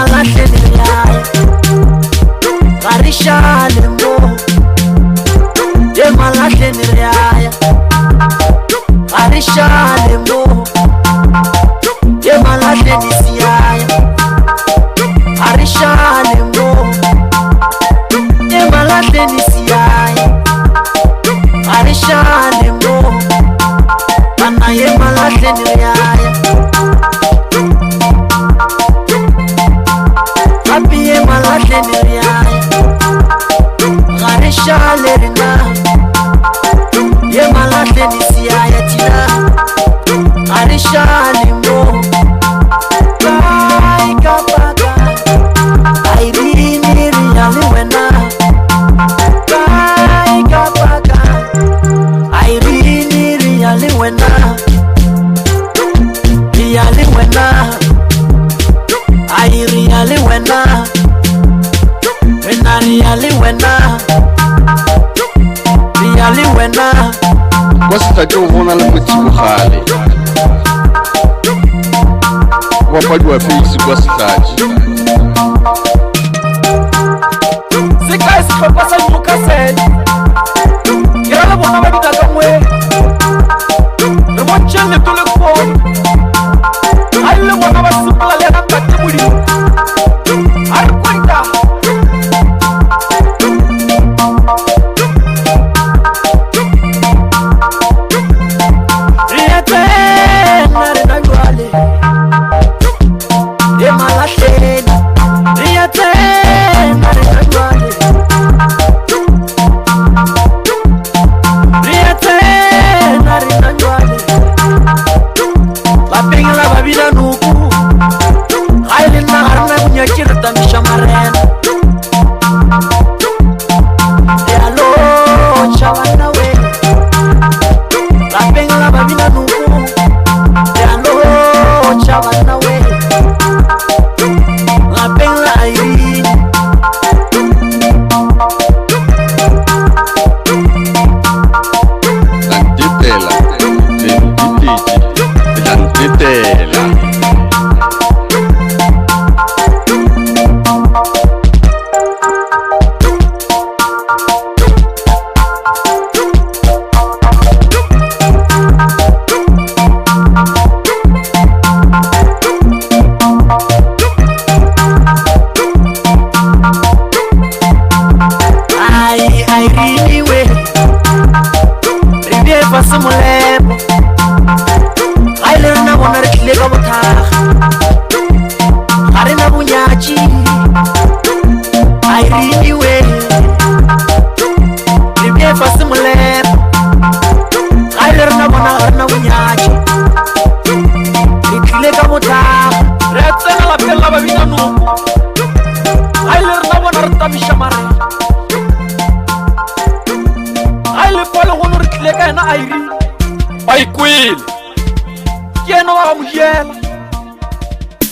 Speaker 4: malahleni yaya garishale mo ye malahleni yaya garishale mo ye malahleni siyaya garishale mo ye malahleni siyaya garishale mo ana ye malahleni yaya apiye malahleni yaya garishale rina ye malahleni siyaya tina garishale mo kai kapaka airini riyali wena kai kapaka airini riyali wena riyali wena ai riyali wena wena riyali wena riyali wena
Speaker 5: kwa se tate o bona le motsiko gale wa padi wa face kwa se tate
Speaker 3: se ka se tlhopha sa Newcastle ke ra le bona ba dika ka ngwe re bontse le tole go ai le bona ba sepela le nka ke modimo ai kwenta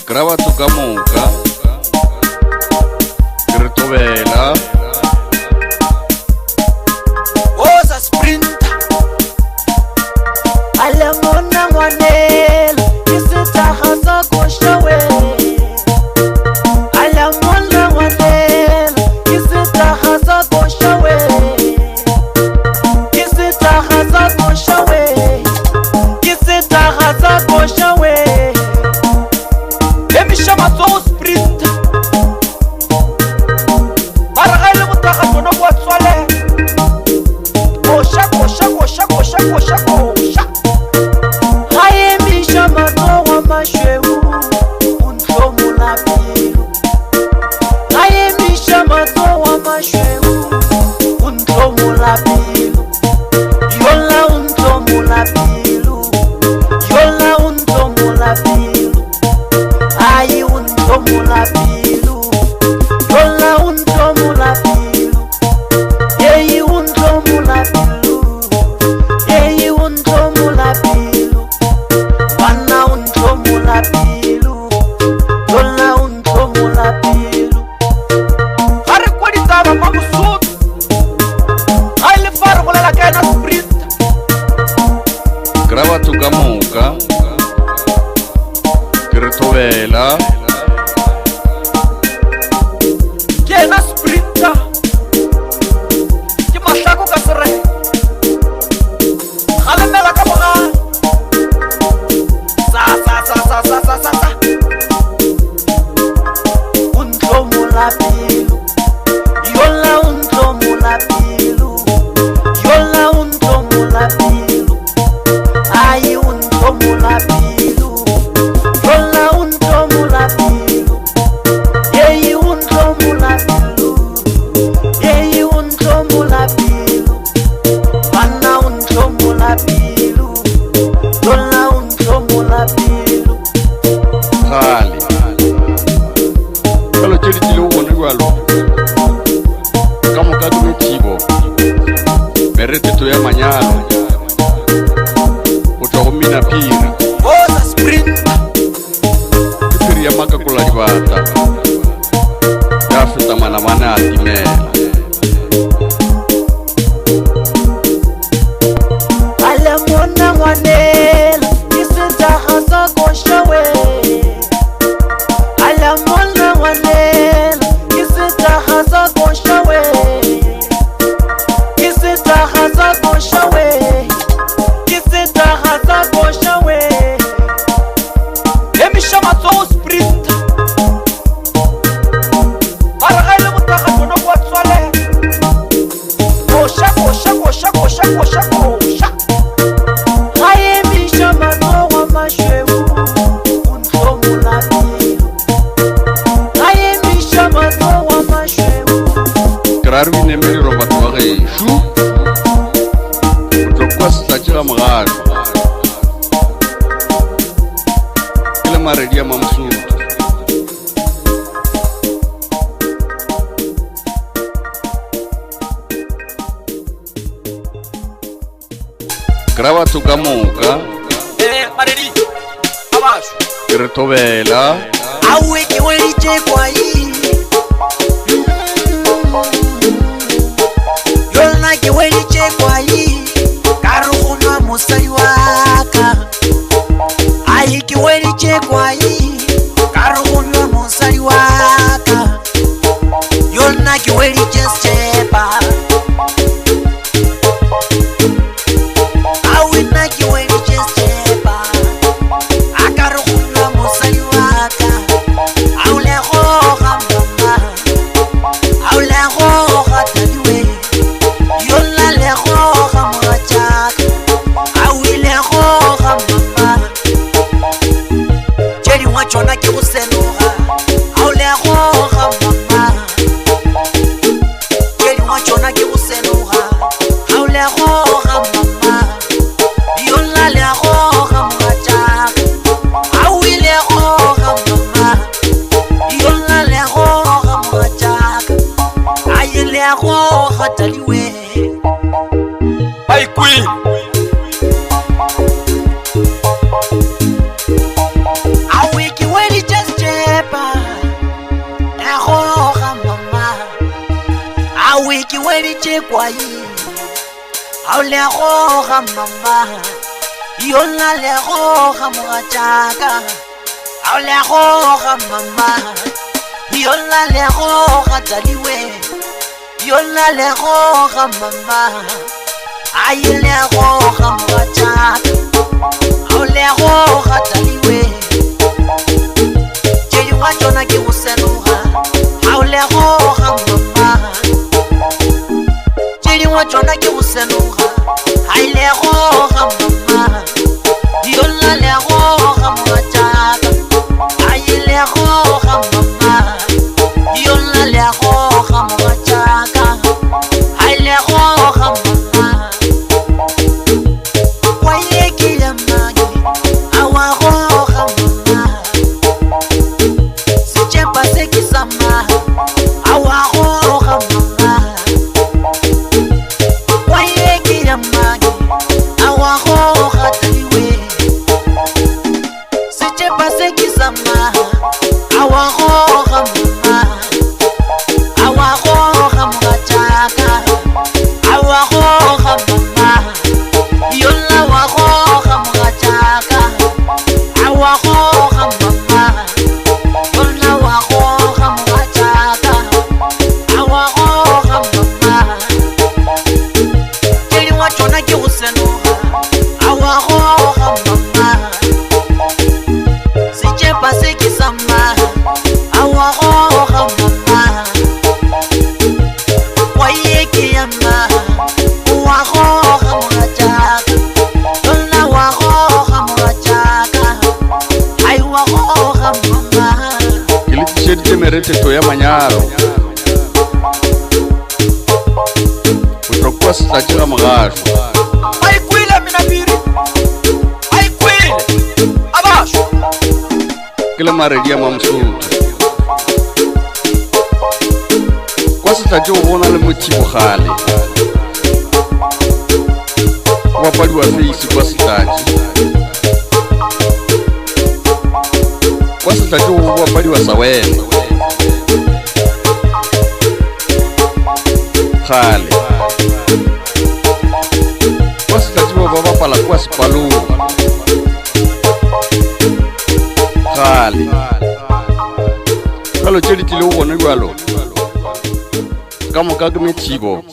Speaker 5: graba tu camuca que retobela
Speaker 4: la pilu, yola untomu la pilu, yola untomu la pilu, ai untomu la pilu, yola untomu la pilu, yeyi untomu la pilu, yeyi untomu la pilu, bana untomu la pilu, yola untomu la pilu.
Speaker 5: Kale kalo tšedi tšile o bone bjalo ka moka ke methibo mereteto ya manyalo go tšwa go mina phiri ke phiri ya makakola dibata ya feta manamane a timela
Speaker 4: ale mona ngwanela ke setaga sa košawe ale mona ngwanela ke setaga sa košawe ke setaga sa košawe ke setaga sa košawe
Speaker 3: emiša matsogo sprint mara ga ile motaga tona kwa tswale koša koša koša koša koša koša
Speaker 4: ga emiša matsogo a mašweu untlomo la pilu ga emiša matsogo a mašweu
Speaker 5: ke ra re o inemelelo batho ba gešo go tlo kwa setlatše ga mogašo ke le maredi ya mamsotho ke ra batho ka moka
Speaker 3: maredi a bašo
Speaker 5: ke re thobela
Speaker 4: awe ke weditše kwai yona ke weditše kwai ka re go nwa mosadi wa ka ai ke weditše kwai ka re go nwa mosadi wa ka yona ke weditše sepa awe nna ke weditše sepa a ka re go nwa mosadi wa ka ao le goga mama ao le goga tadiwe yola le goga mogatšaka ao ile goga mama tše dingwe tšona ke go senoga ao le goga mama tše dingwe tšona ke go senoga ao le goga mama yola le goga mogatšaka ao ile goga mama yola le goga mogatšaka a ile goga tadiwe
Speaker 3: ba ikwele
Speaker 4: awe ke weditše setepa le goga mama awe ke weditše kwai ao le goga mama yola le goga mogatšaka ao le goga mama yola le goga tadiwe yola le goga mama ai le goga mogatšaka ao le goga tadiwe tše dingwe tšona ke go senoga ao le goga mama tše dingwe tšona ke go senoga ai le goga mama yola le goga mogatšaka ai le goga mama yola le goga mogatšaka ai le goga mama kwa ye ke ya magi awa goga mama setšepa se ke sama awa goga mama kwa ye ke
Speaker 5: mereteto ya manyalo utokuwa sitajira magasho
Speaker 3: Aikwile minabiri. Aikwile. Abasho.
Speaker 5: kila maredia mamsutu kwa sitajira ubona le motivo khale wapali wa feisi kwa sitaji kwa sitajira wapali wa sawene khale kwa sitajira baba pala kwa sipalu khale kalo cheli tile ubona kwalo kamo kagme chibo